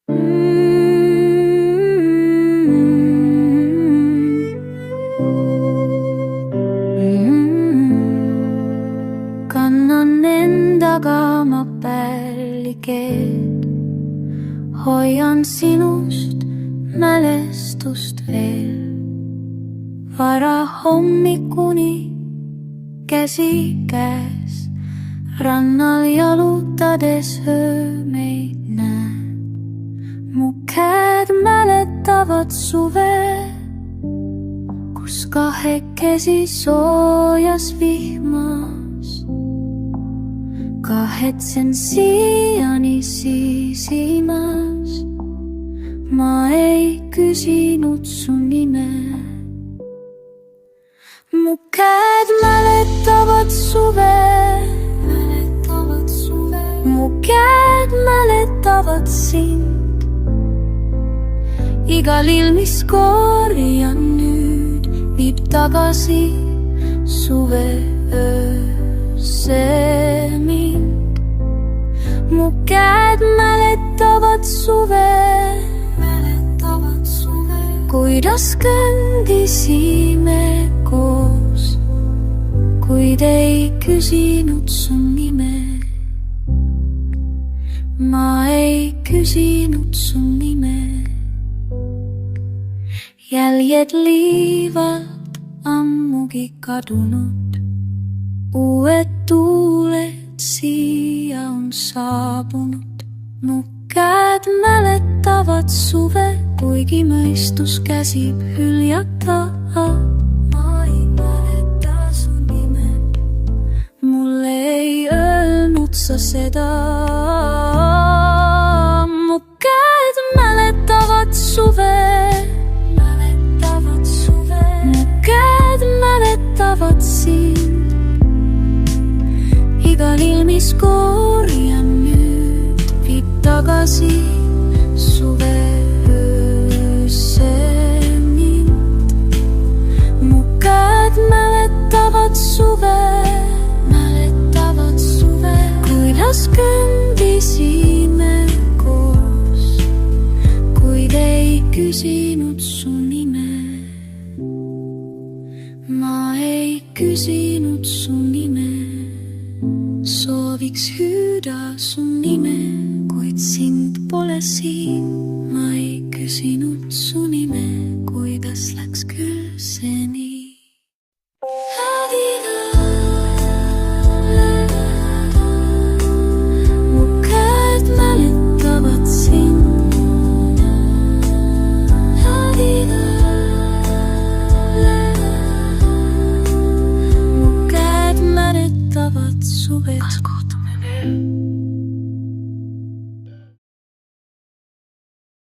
Kannan endaga ma pälged, hoian sinust mälestust veel. Varahommikuni käsi käes, rannal jalutades öömeid näen. Mu käed mäletavad suve, kus kahekesi soojas vihmas. Kahetsen siiani sisimas, ma ei küsinud su nime. Mu käed mäletavad suve, mu käed mäletavad sind. Igal ilmis korjan nüüd viib tagasi suve öösse mind. Mu käed mäletavad suve, kuidas kõndisime koos, kuid ei küsinud su nime. Ma ei küsinud su nime. Jäljed liivad ammugi kadunud, uued tuuled siia on saabunud. Mu käed mäletavad suve, kuigi mõistus käsib hüljata. Ma ei mäleta su nime, mulle ei öelnud sa seda. Mu käed mäletavad suve, mu käed mäletavad sind. Igal ilmis korjan nüüd viib tagasi suve öösse mind. Mu käed mäletavad suve, kuidas kõndisime koos, kuid ei küsinud su nime. Ma ei küsinud su nime. Sooviks hüüda su nime, kuid sind pole siin. Ma ei küsinud su nime, kuidas läks küll see nii. Mu käed mäletavad sind. Mu käed mäletavad suve. Kas kohtume veel?